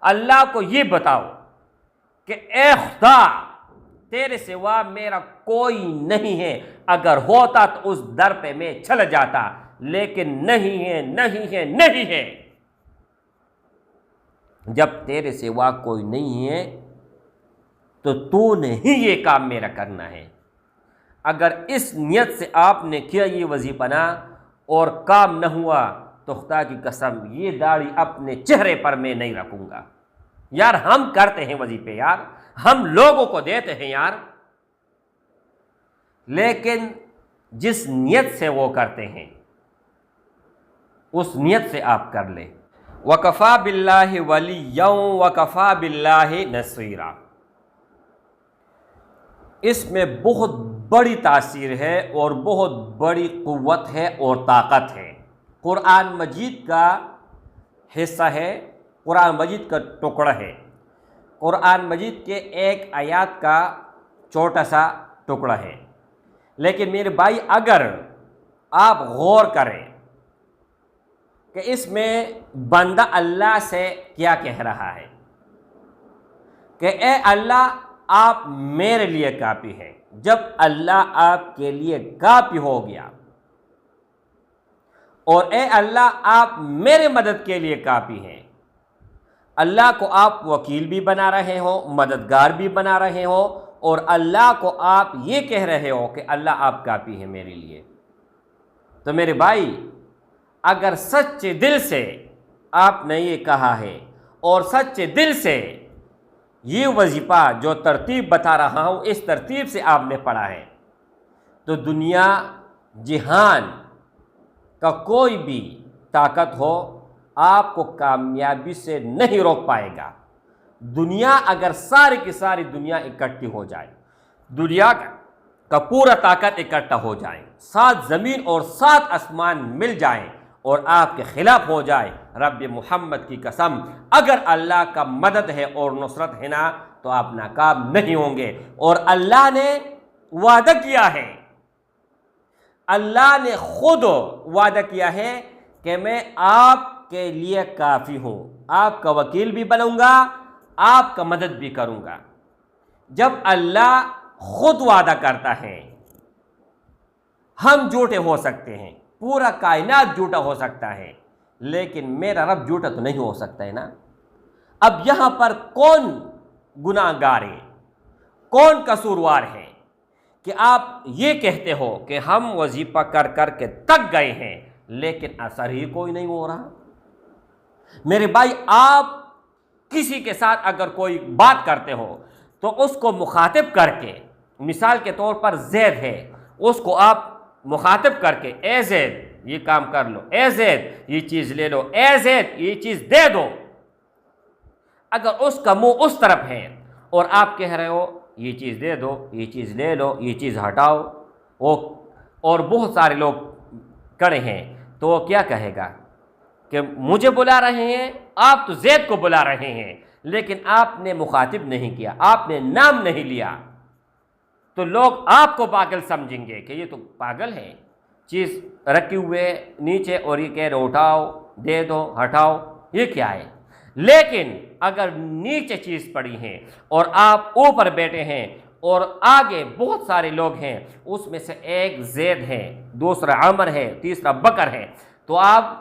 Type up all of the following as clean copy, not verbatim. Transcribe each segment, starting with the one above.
اللہ کو یہ بتاؤ کہ اے خدا تیرے سوا میرا کوئی نہیں ہے، اگر ہوتا تو اس در پہ میں چل جاتا، لیکن نہیں ہے نہیں ہے نہیں ہے۔ جب تیرے سوا کوئی نہیں ہے تو تو نے ہی یہ کام میرا کرنا ہے۔ اگر اس نیت سے آپ نے کیا یہ وظیفہ نا اور کام نہ ہوا تو خدا کی قسم یہ داڑھی اپنے چہرے پر میں نہیں رکھوں گا۔ یار ہم کرتے ہیں وظیفے، یار ہم لوگوں کو دیتے ہیں یار، لیکن جس نیت سے وہ کرتے ہیں اس نیت سے آپ کر لیں۔ وَكَفَى بِاللَّهِ وَلِيًّا وَكَفَى بِاللَّهِ نَصِيرًا، اس میں بہت بڑی تاثیر ہے اور بہت بڑی قوت ہے اور طاقت ہے۔ قرآن مجید کا حصہ ہے، قرآن مجید کا ٹکڑا ہے، قرآن مجید کے ایک آیات کا چھوٹا سا ٹکڑا ہے، لیکن میرے بھائی اگر آپ غور کریں کہ اس میں بندہ اللہ سے کیا کہہ رہا ہے کہ اے اللہ آپ میرے لیے کافی ہیں۔ جب اللہ آپ کے لیے کافی ہو گیا اور اے اللہ آپ میرے مدد کے لیے کافی ہیں، اللہ کو آپ وکیل بھی بنا رہے ہو، مددگار بھی بنا رہے ہو، اور اللہ کو آپ یہ کہہ رہے ہو کہ اللہ آپ کافی ہیں میرے لیے، تو میرے بھائی اگر سچے دل سے آپ نے یہ کہا ہے اور سچے دل سے یہ وظیفہ جو ترتیب بتا رہا ہوں اس ترتیب سے آپ نے پڑھا ہے، تو دنیا جہان کا کوئی بھی طاقت ہو آپ کو کامیابی سے نہیں روک پائے گا۔ دنیا اگر ساری کی ساری دنیا اکٹھی ہو جائے، دنیا کا پورا طاقت اکٹھا ہو جائے، 7 زمین اور 7 آسمان مل جائیں اور آپ کے خلاف ہو جائے، رب محمد کی قسم اگر اللہ کا مدد ہے اور نصرت ہے نا تو آپ ناکام نہیں ہوں گے۔ اور اللہ نے وعدہ کیا ہے، اللہ نے خود وعدہ کیا ہے کہ میں آپ کے لیے کافی ہوں، آپ کا وکیل بھی بنوں گا، آپ کا مدد بھی کروں گا۔ جب اللہ خود وعدہ کرتا ہے، ہم جھوٹے ہو سکتے ہیں، پورا کائنات جھوٹا ہو سکتا ہے، لیکن میرا رب جھوٹا تو نہیں ہو سکتا ہے نا۔ اب یہاں پر کون گناہ گار ہے، کون قصوروار ہے کہ آپ یہ کہتے ہو کہ ہم وظیفہ کر کر کے تک گئے ہیں لیکن اثر ہی کوئی نہیں ہو رہا۔ میرے بھائی آپ کسی کے ساتھ اگر کوئی بات کرتے ہو تو اس کو مخاطب کر کے، مثال کے طور پر زید ہے، اس کو آپ مخاطب کر کے اے زید یہ کام کر لو، اے زید یہ چیز لے لو، اے زید یہ چیز دے دو، اگر اس کا منہ اس طرف ہے اور آپ کہہ رہے ہو یہ چیز دے دو، یہ چیز لے لو، یہ چیز ہٹاؤ، اور بہت سارے لوگ کھڑے ہیں تو وہ کیا کہے گا کہ مجھے بلا رہے ہیں، آپ تو زید کو بلا رہے ہیں، لیکن آپ نے مخاطب نہیں کیا، آپ نے نام نہیں لیا، تو لوگ آپ کو پاگل سمجھیں گے کہ یہ تو پاگل ہے، چیز رکھی ہوئے نیچے اور یہ کہہ رہے اٹھاؤ دے دو ہٹاؤ، یہ کیا ہے؟ لیکن اگر نیچے چیز پڑی ہے اور آپ اوپر بیٹھے ہیں اور آگے بہت سارے لوگ ہیں، اس میں سے ایک زید ہے، دوسرا عمر ہے، تیسرا بکر ہے، تو آپ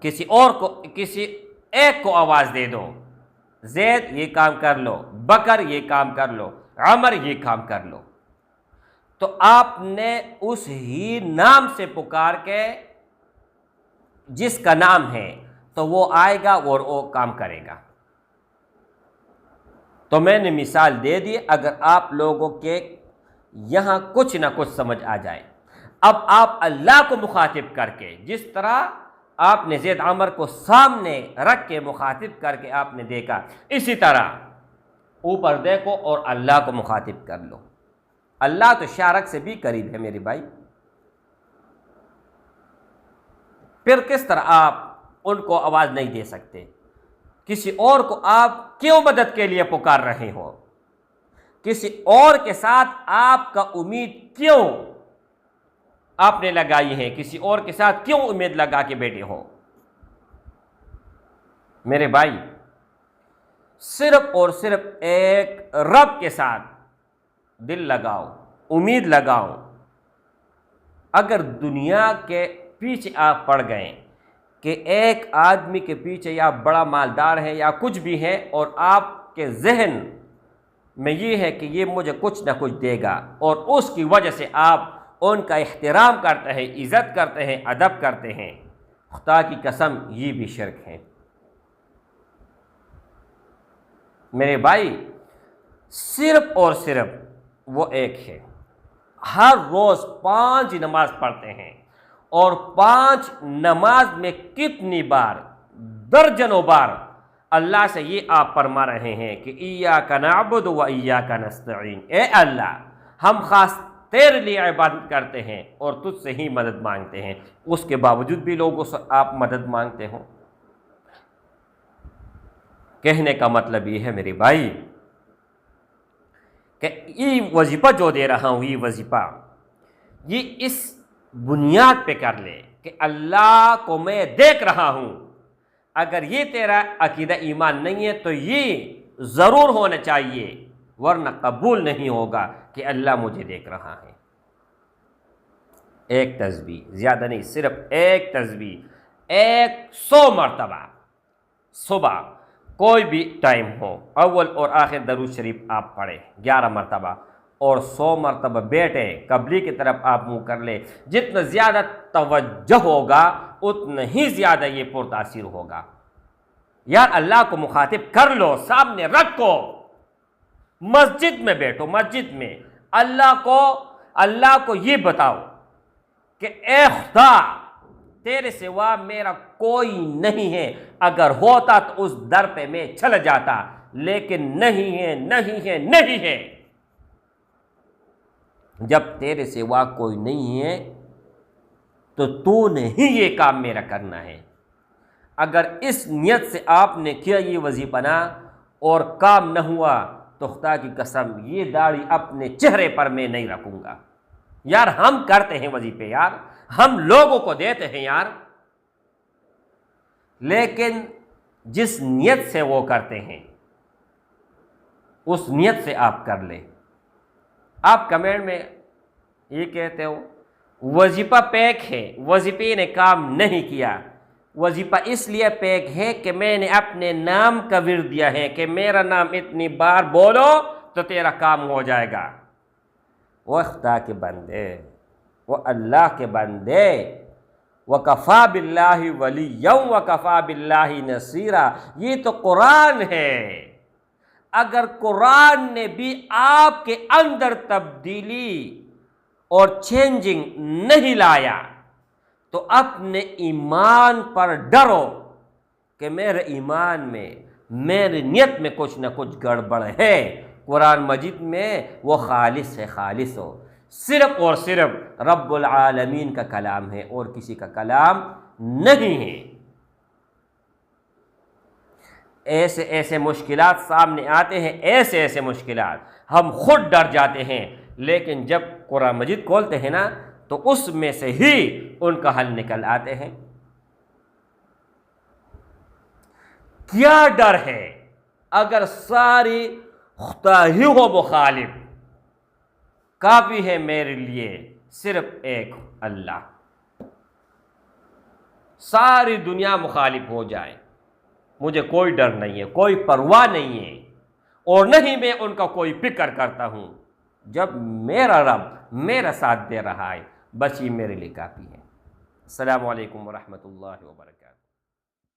کسی ایک کو آواز دے دو، زید یہ کام کر لو، بکر یہ کام کر لو، عمر یہ کام کر لو، تو آپ نے اس ہی نام سے پکار کے جس کا نام ہے تو وہ آئے گا اور وہ کام کرے گا۔ تو میں نے مثال دے دی، اگر آپ لوگوں کے یہاں کچھ نہ کچھ سمجھ آ جائے۔ اب آپ اللہ کو مخاطب کر کے، جس طرح آپ نے زید عمر کو سامنے رکھ کے مخاطب کر کے آپ نے دیکھا، اسی طرح اوپر دیکھو اور اللہ کو مخاطب کر لو۔ اللہ تو شارک سے بھی قریب ہے میرے بھائی، پھر کس طرح آپ ان کو آواز نہیں دے سکتے؟ کسی اور کو آپ کیوں مدد کے لیے پکار رہے ہو؟ کسی اور کے ساتھ آپ کا امید کیوں آپ نے لگائی ہے؟ کسی اور کے ساتھ کیوں امید لگا کے بیٹھے ہو؟ میرے بھائی صرف اور صرف ایک رب کے ساتھ دل لگاؤ، امید لگاؤ۔ اگر دنیا کے پیچھے آپ پڑ گئے کہ ایک آدمی کے پیچھے یا بڑا مالدار ہے یا کچھ بھی ہے، اور آپ کے ذہن میں یہ ہے کہ یہ مجھے کچھ نہ کچھ دے گا، اور اس کی وجہ سے آپ ان کا احترام کرتے ہیں، عزت کرتے ہیں، ادب کرتے ہیں، خدا کی قسم یہ بھی شرک ہے۔ میرے بھائی، صرف اور صرف وہ ایک ہے، ہر روز 5 نماز پڑھتے ہیں، اور 5 نماز میں کتنی بار، درجنوں بار اللہ سے یہ آپ فرما رہے ہیں کہ ایاک نعبد و ایاک نستعین، اے اللہ ہم خاص تیرے لیے عبادت کرتے ہیں اور تجھ سے ہی مدد مانگتے ہیں۔ اس کے باوجود بھی لوگوں سے آپ مدد مانگتے ہو۔ کہنے کا مطلب یہ ہے میرے بھائی کہ یہ وظیفہ جو دے رہا ہوں، یہ وظیفہ یہ اس بنیاد پہ کر لے کہ اللہ کو میں دیکھ رہا ہوں۔ اگر یہ تیرا عقیدہ ایمان نہیں ہے تو یہ ضرور ہونا چاہیے، ورنہ قبول نہیں ہوگا کہ اللہ مجھے دیکھ رہا ہے۔ ایک تسبیح، زیادہ نہیں، صرف ایک تسبیح 100 مرتبہ صبح کوئی بھی ٹائم ہو، اول اور آخر درود شریف آپ پڑھیں 11 مرتبہ، اور 100 مرتبہ بیٹھے قبلی کی طرف آپ منہ کر لیں۔ جتنا زیادہ توجہ ہوگا اتنا ہی زیادہ یہ پرتاثیر ہوگا۔ یار اللہ کو مخاطب کر لو، سامنے رکھو، مسجد میں بیٹھو، مسجد میں اللہ کو یہ بتاؤ کہ اے خدا تیرے سوا میرا کوئی نہیں ہے، اگر ہوتا تو اس در پہ میں چل جاتا، لیکن نہیں ہے، نہیں ہے، نہیں ہے۔ جب تیرے سوا کوئی نہیں ہے تو تو نے ہی یہ کام میرا کرنا ہے۔ اگر اس نیت سے آپ نے کیا یہ وظیفہ نہ اور کام نہ ہوا تو خدا کی قسم یہ داڑھی اپنے چہرے پر میں نہیں رکھوں گا۔ یار ہم کرتے ہیں وظیفے، یار ہم لوگوں کو دیتے ہیں یار، لیکن جس نیت سے وہ کرتے ہیں اس نیت سے آپ کر لیں۔ آپ کمنٹ میں یہ کہتے ہو وظیفہ پیک ہے، وظیفے نے کام نہیں کیا۔ وظیفہ اس لیے پیک ہے کہ میں نے اپنے نام کا ورد دیا ہے کہ میرا نام اتنی بار بولو تو تیرا کام ہو جائے گا۔ وہ خدا کے بندے، وہ اللہ کے بندے، وَكَفَى بِاللَّهِ وَلِيًّا وَكَفَى بِاللَّهِ نَصِيرًا، یہ تو قرآن ہے۔ اگر قرآن نے بھی آپ کے اندر تبدیلی اور چینجنگ نہیں لایا تو اپنے ایمان پر ڈرو کہ میرے ایمان میں، میری نیت میں کچھ نہ کچھ گڑبڑ ہے۔ قرآن مجید میں وہ خالص ہے، خالص ہو، صرف اور صرف رب العالمین کا کلام ہے اور کسی کا کلام نہیں ہے۔ ایسے ایسے مشکلات سامنے آتے ہیں، ایسے ایسے مشکلات ہم خود ڈر جاتے ہیں، لیکن جب قرآن مجید کھولتے ہیں نا تو اس میں سے ہی ان کا حل نکل آتے ہیں۔ کیا ڈر ہے اگر ساری خدا ہی ہو مخالف، کافی ہے میرے لیے صرف ایک اللہ۔ ساری دنیا مخالف ہو جائے مجھے کوئی ڈر نہیں ہے، کوئی پرواہ نہیں ہے، اور نہیں میں ان کا کوئی فکر کرتا ہوں۔ جب میرا رب میرا ساتھ دے رہا ہے بس یہ میرے لیے کافی ہے۔ السلام علیکم ورحمۃ اللہ وبرکاتہ۔